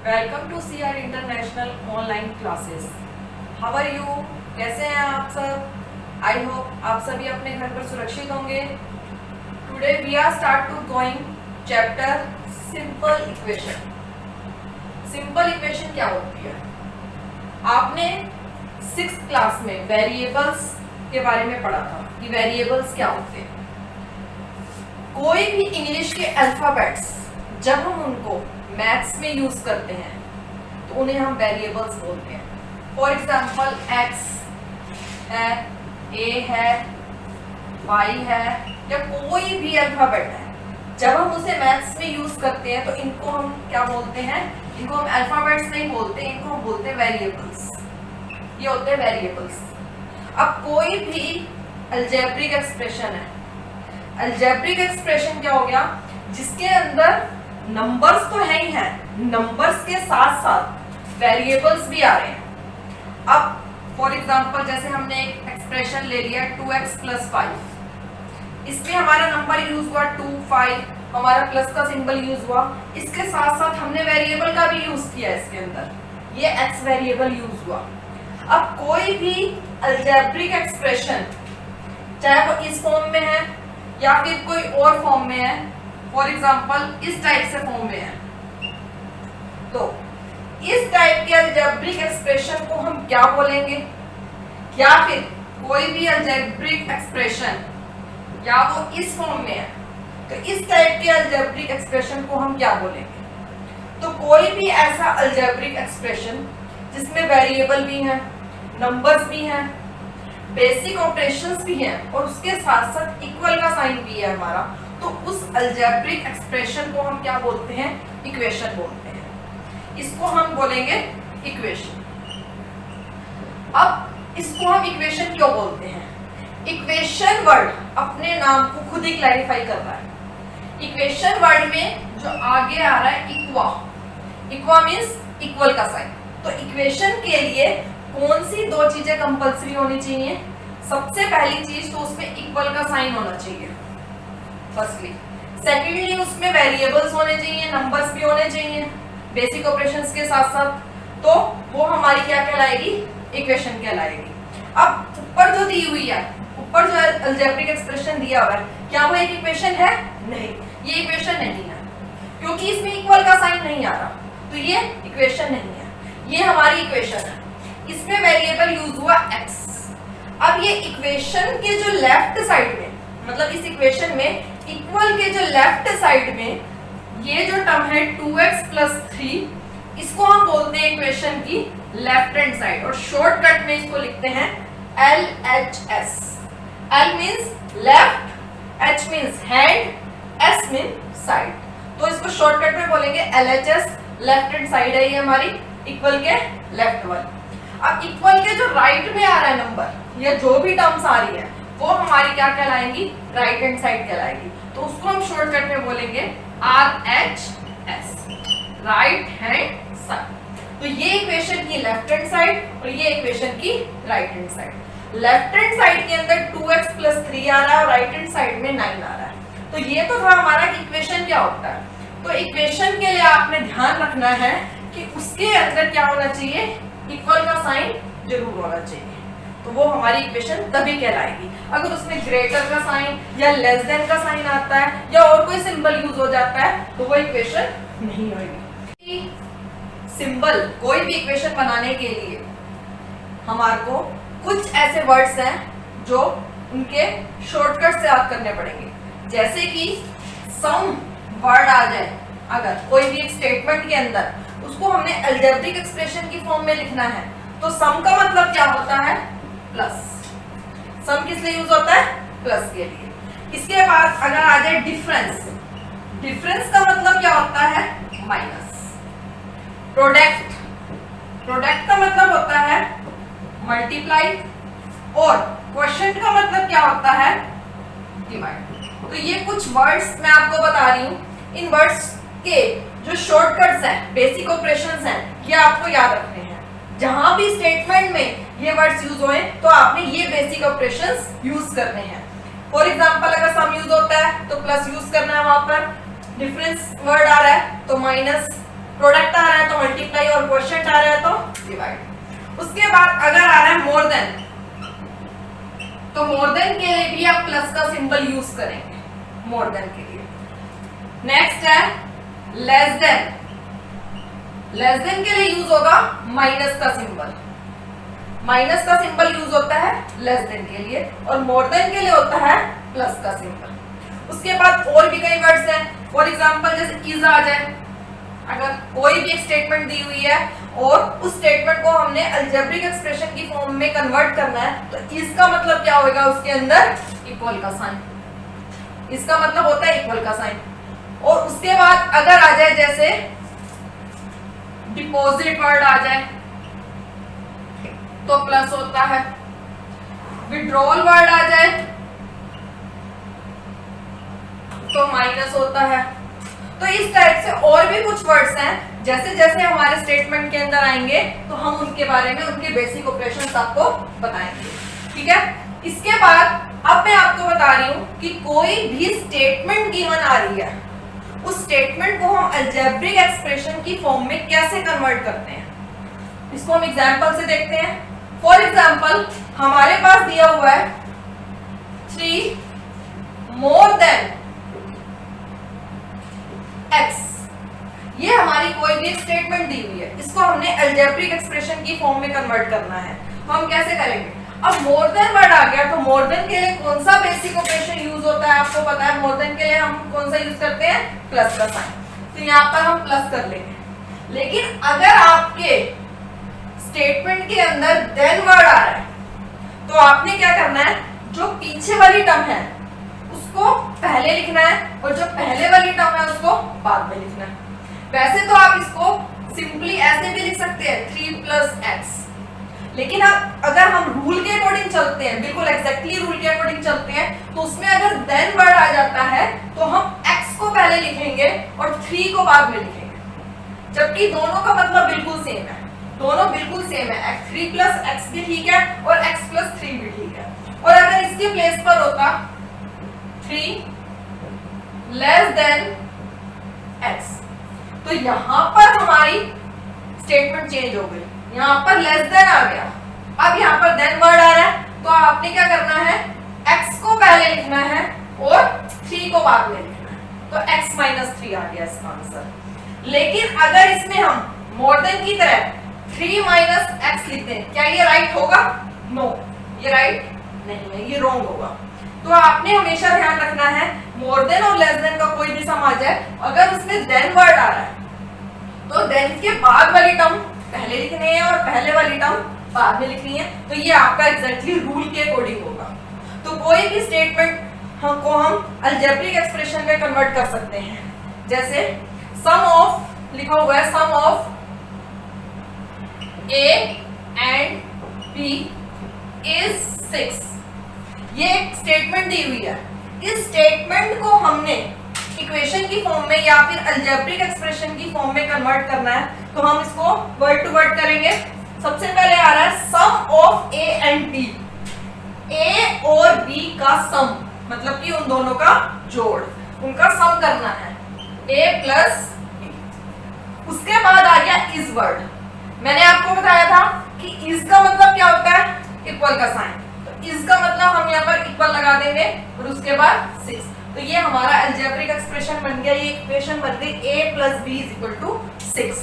Welcome to CR international online classes. How are you? कैसे हैं आप सब? आई होप आप सभी अपने घर पर सुरक्षित होंगे। Today we are start to going chapter simple equation. Simple equation क्या होती है? आपने 6th क्लास में वेरिएबल्स के बारे में पढ़ा था कि वेरिएबल्स क्या होते हैं। कोई भी इंग्लिश के अल्फाबेट्स जब हम उनको मैथ्स में यूज करते हैं तो उन्हें हम वेरिएबल्स बोलते हैं। फॉर एग्जाम्पल एक्स है, ए है, वाई है या कोई भी अल्फाबेट है, जब हम उसे मैथ्स में यूज करते हैं तो इनको हम क्या बोलते हैं? इनको हम अल्फाबेट्स नहीं बोलते, इनको हम बोलते हैं वेरिएबल्स। ये होते हैं वेरिएबल्स। अब कोई भी अलजेब्रिक एक्सप्रेशन है, अलजेब्रिक एक्सप्रेशन क्या हो गया? जिसके अंदर नंबर्स तो है ही हैं, नंबर्स के साथ साथ वेरिएबल्स भी आ रहे हैं। अब फॉर एग्जांपल जैसे हमने एक एक्सप्रेशन ले लिया 2x + 5, इसमें हमारा नंबर यूज हुआ 2, 5, हमारा प्लस का सिंबल यूज हुआ। इसके साथ साथ हमने वेरिएबल का भी यूज किया इसके अंदर, ये x वेरिएबल यूज हुआ। अब कोई भी अलजेब्रिक एक्सप्रेशन चाहे वो इस फॉर्म में है या फिर कोई और फॉर्म में है, फॉर एग्जाम्पल इस टाइप से फॉर्म में है, तो इस टाइप के अलजेब्रिक एक्सप्रेशन को हम क्या बोलेंगे? या फिर कोई भी अलजेब्रिक एक्सप्रेशन या वो इस फॉर्म में है तो इस टाइप के अलजेब्रिक एक्सप्रेशन को हम क्या बोलेंगे? तो कोई भी ऐसा अलजेब्रिक एक्सप्रेशन जिसमें वेरिएबल भी हैं, नंबर्स भी हैं, बेसिक ऑपरेशंस भी हैं और उसके साथ साथ इक्वल का साइन भी है हमारा, तो उस अलजेब्रिक एक्सप्रेशन को हम क्या बोलते हैं? इक्वेशन बोलते हैं। इसको हम बोलेंगे इक्वेशन। अब इसको हम इक्वेशन क्यों बोलते हैं? इक्वेशन वर्ड अपने नाम को खुद ही क्लैरिफाई कर रहा है। इक्वेशन वर्ड में जो आगे आ रहा है इक्वा, इक्वा मींस इक्वल का साइन। तो इक्वेशन के लिए कौन सी दो चीजें कंपल्सरी होनी चाहिए? सबसे पहली चीज तो उसमें इक्वल का साइन होना चाहिए, फर्स्टली। सेकेंडली उसमें वेरिएबल्स होने चाहिए, नंबर्स भी होने चाहिए बेसिक ऑपरेशंस के साथ साथ, तो वो हमारी क्या कहलाएगी? इक्वेशन कहलाएगी। अब ऊपर जो दी हुई है, ऊपर जो अलजेब्रिक एक्सप्रेशन दिया हुआ है, क्या वो एक इक्वेशन है? नहीं, ये इक्वेशन नहीं है क्योंकि इसमें इक्वल का साइन नहीं आ रहा, तो ये इक्वेशन नहीं है, ये हमारी इक्वेशन है। इसमें वेरिएबल यूज हुआ x। अब ये इक्वेशन के जो लेफ्ट साइड में, मतलब इस इक्वेशन में इक्वल के जो लेफ्ट साइड में ये जो टर्म है 2x + 3, इसको हम बोलते हैं इक्वेशन की लेफ्ट हैंड साइड और शॉर्टकट में इसको लिखते हैं LHS। L means left, H means hand, S means side, तो इसको शॉर्टकट में बोलेंगे LHS। लेफ्ट हैंड साइड है ये हमारी इक्वल के लेफ्ट वाली। अब इक्वल के जो राइट में आ रहा है नंबर, ये जो भी टर्म्स आ रही है वो हमारी क्या कहलाएंगी? राइट हैंड साइड कहलाएगी, तो उसको हम शॉर्टकट में बोलेंगे RHS, राइट हैंड साइड। तो ये इक्वेशन की लेफ्ट हैंड साइड और ये इक्वेशन की right hand side. Left hand side के अंदर 2x + 3 आ रहा है और राइट हैंड साइड में 9 आ रहा है। तो ये तो था हमारा इक्वेशन क्या होता है। तो इक्वेशन के लिए आपने ध्यान रखना है कि उसके अंदर क्या होना चाहिए? इक्वल का साइन जरूर होना चाहिए, तो वो हमारी इक्वेशन तभी कहलाएगी। अगर उसमें ग्रेटर का साइन या लेस देन का साइन आता है या और कोई सिंबल यूज हो जाता है तो वो इक्वेशन नहीं होगी। सिंबल कोई भी इक्वेशन बनाने के लिए हमारे को कुछ ऐसे वर्ड्स हैं जो उनके शॉर्टकट से याद करने पड़ेंगे। जैसे कि सम वर्ड आ जाए अगर कोई भी एक स्टेटमेंट के अंदर, उसको हमने अलजेब्रिक एक्सप्रेशन की फॉर्म में लिखना है, तो सम का मतलब क्या होता है? प्लस। सम किस लिए यूज होता है? प्लस के लिए। इसके बाद अगर आ जाए डिफरेंस, डिफरेंस का मतलब क्या होता है? माइनस। प्रोडक्ट, प्रोडक्ट का मतलब होता है मल्टीप्लाई, और क्वोशिएंट का मतलब क्या होता है? डिवाइड। तो ये कुछ वर्ड्स मैं आपको बता रही हूँ, इन वर्ड्स के जो शॉर्टकट्स हैं, बेसिक ऑपरेशंस हैं, ये आपको याद रखने हैं। जहां भी स्टेटमेंट में ये वर्ड्स यूज होए तो आपने ये बेसिक ऑपरेशंस यूज करने हैं। फॉर एग्जांपल अगर सम यूज होता है तो प्लस यूज करना है, वहां पर डिफरेंस वर्ड आ रहा है तो माइनस, प्रोडक्ट आ रहा है तो मल्टीप्लाई और क्वोशिएंट आ रहा है तो डिवाइड। उसके बाद अगर आ रहा है मोर देन, तो मोर देन के लिए भी आप प्लस का सिंबल यूज करेंगे मोर देन के लिए। नेक्स्ट है लेस देन, लेस देन के लिए यूज होगा माइनस का सिंबल, माइनस का सिंबल यूज होता है लेस देन के लिए, और मोर देन के लिए होता है प्लस का सिंबल। उसके बाद और भी कई वर्ड्स हैं, फॉर एग्जांपल जैसे इज आ जाए, अगर कोई भी एक स्टेटमेंट दी हुई है और उस स्टेटमेंट को हमने अलजेब्रिक एक्सप्रेशन की फॉर्म में कन्वर्ट करना है, तो इसका मतलब क्या होगा, उसके अंदर इक्वल का साइन, इसका मतलब होता है इक्वल का साइन। और उसके बाद अगर आ जाए जैसे डिपॉजिट वर्ड आ जाए तो प्लस होता है, विड्रॉल वर्ड आ जाए तो माइनस होता है। तो इस टाइप से और भी कुछ वर्ड्स हैं, जैसे जैसे हमारे स्टेटमेंट के अंदर आएंगे तो हम उनके बारे में, उनके बेसिक ऑपरेशंस आपको बताएंगे, ठीक है। इसके बाद अब मैं आपको बता रही हूं कि कोई भी स्टेटमेंट गिवन आ रही है, उस स्टेटमेंट को हम अलजेब्रिक एक्सप्रेशन की फॉर्म में कैसे कन्वर्ट करते हैं, इसको हम एग्जांपल से देखते हैं। फॉर एग्जांपल हमारे पास दिया हुआ है 3 मोर देन x, ये हमारी कोई भी स्टेटमेंट दी हुई है, इसको हमने अलजेब्रिक एक्सप्रेशन की फॉर्म में कन्वर्ट करना है। तो हम कैसे करेंगे, अब मोर देन वर्ड आ गया तो मोर देन के लिए कौन सा बेसिक ऑपरेशन यूज होता है आपको पता है, मोर देन के लिए हम कौन सा यूज करते हैं, प्लस का साइन, तो यहाँ पर हम प्लस कर लेंगे। लेकिन अगर आपके स्टेटमेंट के अंदर देन वर्ड आ रहा है तो आपने क्या करना है, जो पीछे वाली टर्म है उसको पहले लिखना है और जो पहले वाली टर्म है उसको बाद में लिखना है। वैसे तो आप इसको सिंपली ऐसे भी लिख सकते हैं 3 + x, लेकिन अब अगर हम रूल के अकॉर्डिंग चलते हैं, बिल्कुल एग्जैक्टली रूल के अकॉर्डिंग चलते हैं, तो उसमें अगर देन वर्ड आ जाता है तो हम x को पहले लिखेंगे और 3 को बाद में लिखेंगे, जबकि दोनों का मतलब बिल्कुल सेम है, दोनों बिल्कुल सेम है, 3 + x भी ठीक है और x + 3 भी ठीक है। और अगर इसके प्लेस पर होता 3 लेस देन x, तो यहां पर हमारी स्टेटमेंट चेंज हो गई, यहां पर लेस देन आ गया, अब यहां पर देन वर्ड आ रहा है, तो आपने क्या करना है, x को पहले लिखना है और 3 को बाद में लिखना है, तो x - 3 आ गया इसका आंसर। लेकिन अगर इसमें हम मोर देन की तरह 3 - x लिखते हैं, क्या ये राइट होगा, नो, ये राइट नहीं है, ये रॉन्ग होगा। तो आपने हमेशा ध्यान रखना है, मोर देन और लेस देन का कोई भी सम आ जाए, अगर उसमें देन वर्ड आ रहा है तो देन के बाद वाली टर्म पहले लिखनी है और पहले वाली टर्म बाद में लिखनी है, तो ये आपका एग्जैक्टली रूल के अकॉर्डिंग होगा। तो कोई भी स्टेटमेंट को हम अलजेब्रिक एक्सप्रेशन में कन्वर्ट कर सकते हैं, जैसे सम ऑफ लिखा हुआ है, सम of a and b is 6, ये एक स्टेटमेंट दी हुई है, इस स्टेटमेंट को हमने इक्वेशन की फॉर्म में या फिर अलजेब्रिक एक्सप्रेशन की फॉर्म में कन्वर्ट करना है, तो हम इसको वर्ड टू वर्ड करेंगे। सबसे पहले आ रहा है सम of a and b, a और b का सम, मतलब कि उन दोनों का जोड़, उनका सम करना है, a + b। उसके बाद आ गया इज वर्ड, मैंने आपको बताया था कि इज का मतलब क्या होता है, इक्वल का साइन, तो इज का मतलब हम यहाँ पर इक्वल लगा देंगे और उसके बाद 6, तो ये हमारा अलजेब्रिक एक्सप्रेशन बन गया, ये इक्वेशन बन गई a + b = 6।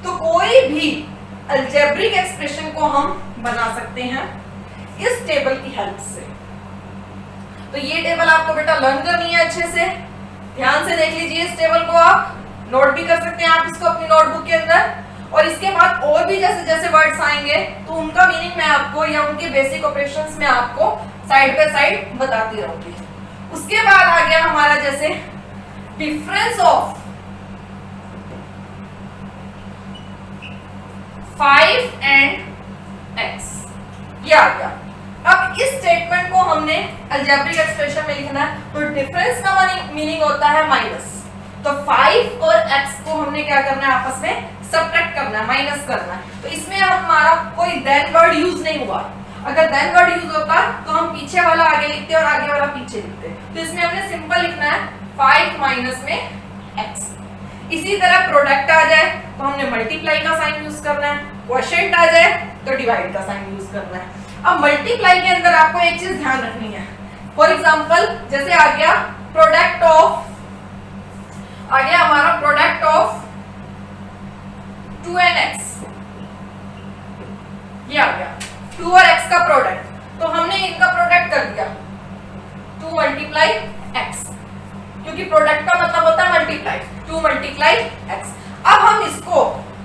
तो कोई भी अलजेब्रिक एक्सप्रेशन को हम बना सकते हैं इस टेबल की हेल्प से। तो ये टेबल आपको बेटा लर्न करनी है अच्छे से, ध्यान से देख लीजिए इस टेबल को, आप नोट भी कर सकते हैं आप इसको अपनी नोटबुक के अंदर, और इसके बाद और भी जैसे जैसे वर्ड्स आएंगे तो उनका मीनिंग मैं आपको या उनके बेसिक ऑपरेशंस में आपको साइड बाय साइड बताती रहूंगी। उसके बाद आ गया हमारा जैसे डिफरेंस ऑफ 5 and x, ये आ गया। अब इस स्टेटमेंट को हमने अलजेब्रिक एक्सप्रेशन में लिखना है, तो डिफरेंस का मीनिंग होता है माइनस, तो 5 और x को हमने क्या करना है, आपस में सबट्रैक्ट करना है, माइनस करना है। तो इसमें हमारा कोई देन वर्ड यूज नहीं हुआ, अगर देन वर्ड यूज होता तो हम पीछे वाला आगे लिखते और आगे वाला पीछे लिखते, तो इसमें हमने सिंपल लिखना है 5 - में x। इसी तरह प्रोडक्ट आ जाए तो हमने मल्टीप्लाई का साइन यूज करना है, क्वोशिएंट आ जाए तो डिवाइड का साइन यूज करना है। अब मल्टीप्लाई के अंदर आपको एक चीज ध्यान रखनी है। फॉर एग्जांपल जैसे आ गया प्रोडक्ट ऑफ, आ गया हमारा प्रोडक्ट ऑफ 2 and x, ये आ गया 2 और x का प्रोडक्ट, तो हमने इनका प्रोडक्ट कर दिया 2 मल्टीप्लाई x, क्योंकि प्रोडक्ट का मतलब होता है मल्टीप्लाई, 2 मल्टीप्लाई x। अब हम इसको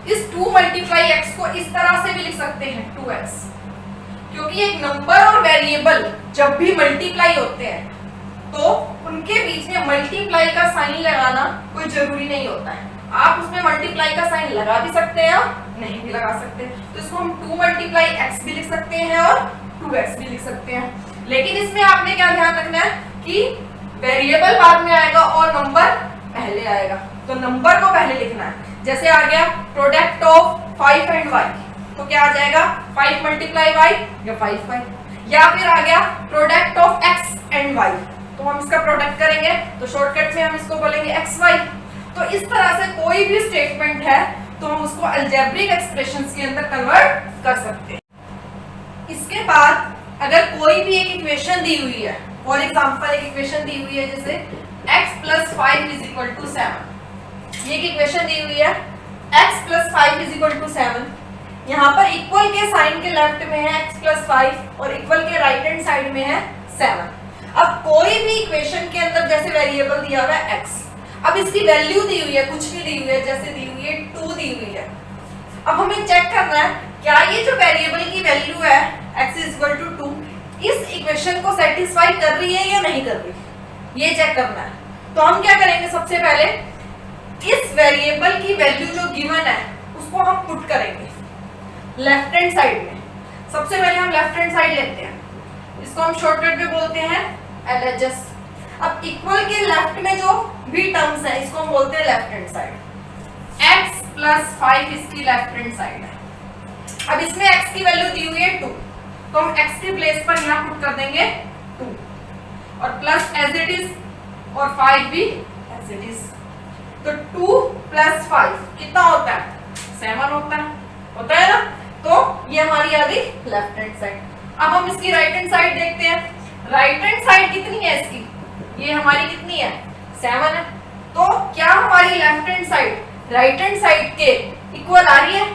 इस 2 मल्टीप्लाई x को इस तरह से भी लिख सकते हैं 2x, क्योंकि एक नंबर और वेरिएबल जब भी मल्टीप्लाई होते हैं तो उनके बीच में मल्टीप्लाई का साइन लगाना कोई जरूरी नहीं होता है। आप उसमें मल्टीप्लाई का साइन लगा भी सकते हैं और नहीं भी लगा सकते हैं। तो इसको हम 2 मल्टीप्लाई x भी लिख सकते हैं और 2x भी लिख सकते हैं। लेकिन इसमें आपने क्या ध्यान रखना है कि वेरिएबल बाद में आएगा और नंबर पहले आएगा, तो नंबर को पहले लिखना है। जैसे आ गया प्रोडक्ट ऑफ 5 and y, तो क्या आ जाएगा 5 मल्टीप्लाई y या 5y, या फिर आ गया product of x and y, तो हम इसका प्रोडक्ट करेंगे तो शॉर्टकट में हम इसको बोलेंगे xy। तो इस तरह से कोई भी स्टेटमेंट है तो हम उसको अलजेब्रिक एक्सप्रेशंस के अंदर कन्वर्ट कर सकते हैं। इसके बाद अगर कोई भी एक इक्वेशन दी हुई है, फॉर एग्जांपल एक इक्वेशन दी हुई है जैसे x + 5 = 7, ये एक इक्वेशन दी हुई है x + 5 = 7, यहाँ पर इक्वल के साइन के लेफ्ट में है x + 5 और इक्वल के राइट हैंड साइड में है 7। अब कोई भी इक्वेशन के अंदर जैसे वेरिएबल दिया हुआ है x, अब इसकी वैल्यू दी हुई है, कुछ भी दी हुई है, जैसे दी हुई है 2 दी हुई है। अब हमें चेक करना है क्या ये जो वेरिएबल की वैल्यू है x = 2 इस इक्वेशन को सेटिस्फाई कर रही है या नहीं कर रही, ये चेक करना है। तो हम क्या करेंगे, सबसे पहले इस वेरिएबल की वैल्यू जो गिवन है उसको हम पुट करेंगे लेफ्ट हैंड साइड में। सबसे पहले हम लेफ्ट हैंड साइड लेते हैं, इसको हम शॉर्टकट में बोलते हैं LHS। अब इक्वल के लेफ्ट में जो भी टर्म्स है इसको हम बोलते हैं लेफ्ट हैंड साइड। x + 5 इसकी लेफ्ट हैंड साइड है। अब इसमें x की वैल्यू दी हुई है 2, तो हम x के प्लेस पर यहाँ पुट कर देंगे 2 और प्लस एज इट इज और 5 भी एज इट इज। तो 2 + 5 कितना होता है, 7 होता है ना। तो ये हमारी आ गई लेफ्ट हैंड साइड। अब हम इसकी राइट हैंड साइड देखते हैं। राइट हैंड साइड कितनी है इसकी, ये हमारी कितनी है 7 है। तो क्या हमारी left hand side right hand side के इक्वल आ रही है,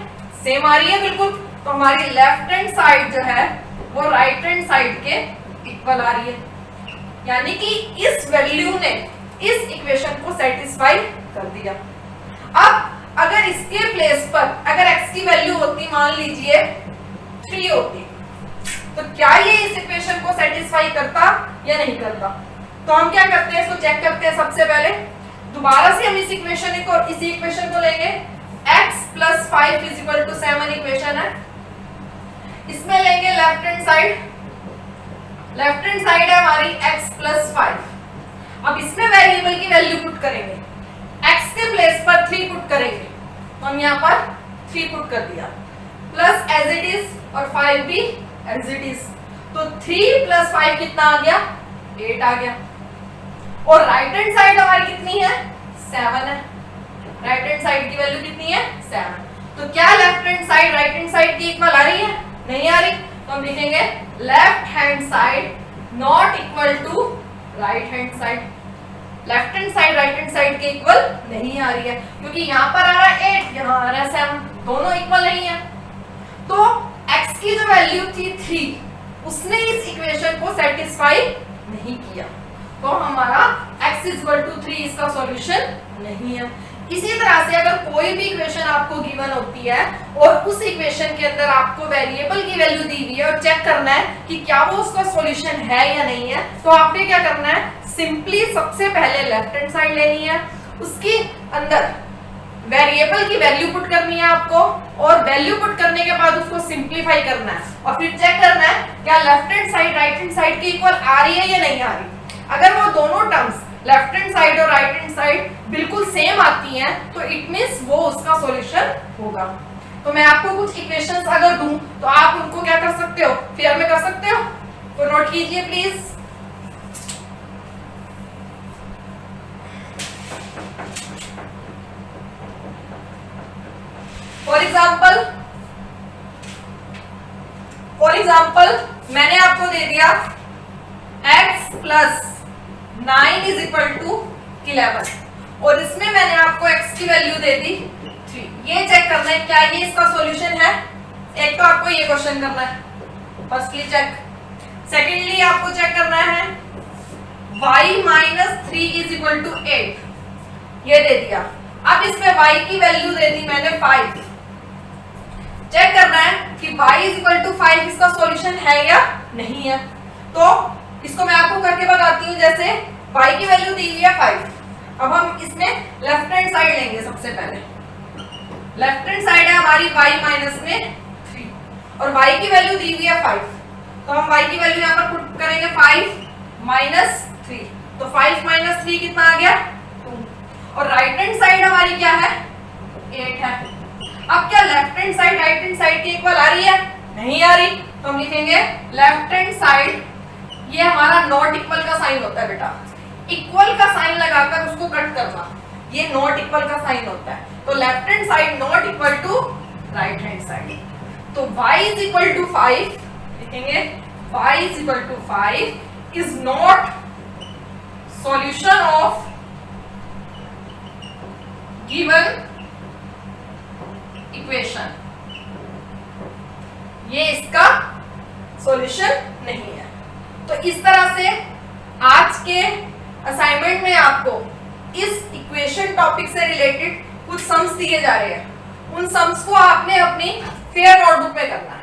सेम आ रही है बिल्कुल। तो हमारी लेफ्ट हैंड साइड जो है वो राइट हैंड साइड के इक्वल आ रही है, यानी कि इस वैल्यू ने इस इक्वेशन को सेटिस्फाई कर दिया। अब अगर इसके प्लेस पर अगर x की वैल्यू होती मान लीजिए 3 होती, तो क्या ये इस इक्वेशन को सेटिस्फाई करता या नहीं करता। तो हम क्या करते हैं, इसको चेक करते हैं। सबसे पहले दोबारा से हम इस इक्वेशन को इसी इक्वेशन को लेंगे, x + 5 = 7 इक्वेशन है, इसमें लेंगे left hand side. Left hand side है हमारी x + 5। अब इसमें वेरिएबल की वैल्यू पुट करेंगे, x के प्लेस पर 3 पुट करेंगे, तो हम यहाँ पर 3 पुट कर दिया, प्लस एज इट इज और 5 भी एज इट इज। तो 3 + 5 कितना आ गया, 8 आ गया। और राइट हैंड साइड हमारी कितनी है, 7 है। राइट हैंड साइड की वैल्यू कितनी है, 7। तो क्या left hand side right hand side की इक्वल आ रही है, नहीं आ रही। तो हम लिखेंगे left hand side not equal to right hand side. Left hand side right hand side के इक्वल नहीं आ रही है, क्योंकि यहाँ पर आ रहा है 8, यहाँ आ रहा है 7, दोनों इक्वल नहीं है। तो x की जो वैल्यू थी 3, उसने इस इक्वेशन को सेटिस्फाई नहीं किया, तो हमारा x = 3 इसका सॉल्यूशन नहीं है। इसी तरह से अगर कोई भी इक्वेशन आपको गिवन होती है और उस इक्वेशन के अंदर आपको वेरिएबल की वैल्यू दी हुई है और चेक करना है कि क्या वो उसका सॉल्यूशन है या नहीं है, तो आपने क्या करना है, सिंपली सबसे पहले लेफ्ट हैंड साइड लेनी है, उसकी अंदर वेरिएबल की वैल्यू पुट करनी है आपको, और वैल्यू पुट करने के बाद उसको सिंप्लीफाई करना है और फिर चेक करना है क्या left hand side right hand side की इक्वल आ रही है या नहीं आ रही। अगर वो दोनों टर्म्स लेफ्ट हैंड साइड और राइट हैंड साइड बिल्कुल सेम आती हैं तो इट मींस वो उसका सॉल्यूशन होगा। तो मैं आपको कुछ इक्वेशंस अगर दूं तो आप उनको क्या कर सकते हो, फेयर में कर सकते हो। तो नोट कीजिए प्लीज। फॉर एग्जाम्पल मैंने आपको दे दिया x plus 9 is equal to 11 और इसमें मैंने आपको x की वैल्यू दे दी 3। ये चेक करना है क्या ये इसका सॉल्यूशन है। एक तो आपको ये क्वेश्चन करना है फर्स्टली चेक, सेकेंडली आपको चेक करना है y minus 3 is equal to 8, ये दे दिया। अब इसमें y की वैल्यू दे दी मैंने 5। चेक करना है कि y इज इक्वल टू 5 इसका सॉल्यूशन है या नहीं है। तो इसको मैं आपको करके बताती हूँ। जैसे y की वैल्यू दी हुई है 5, अब हम इसमें लेफ्ट हैंड साइड लेंगे। सबसे पहले लेफ्ट हैंड साइड है हमारी y माइनस में 3 और y की वैल्यू दी हुई है 5, तो हम y की वैल्यू यहाँ पर पुट करेंगे 5 माइनस 3, तो 5 माइनस 3 कितना आ गया 2। और राइट हैंड साइड हमारी क्या है 8 है। अब क्या left hand side right hand side की इक्वल आ रही है? नहीं आ रही, तो हम लिखेंगे लेफ्ट हैंड साइड, ये हमारा नॉट इक्वल का साइन होता है बेटा। इक्वल का साइन लगाकर उसको कट करना, ये नॉट इक्वल का साइन होता है। तो left hand side not equal to right hand side, तो y इज इक्वल टू 5 लिखेंगे, y is equal to 5 is not solution of given equation, ये इसका सॉल्यूशन नहीं है। तो इस तरह से आज के असाइनमेंट में आपको इस इक्वेशन टॉपिक से रिलेटेड कुछ सम्स दिए जा रहे हैं। उन सम्स को आपने अपनी फेयर नोटबुक में करना है।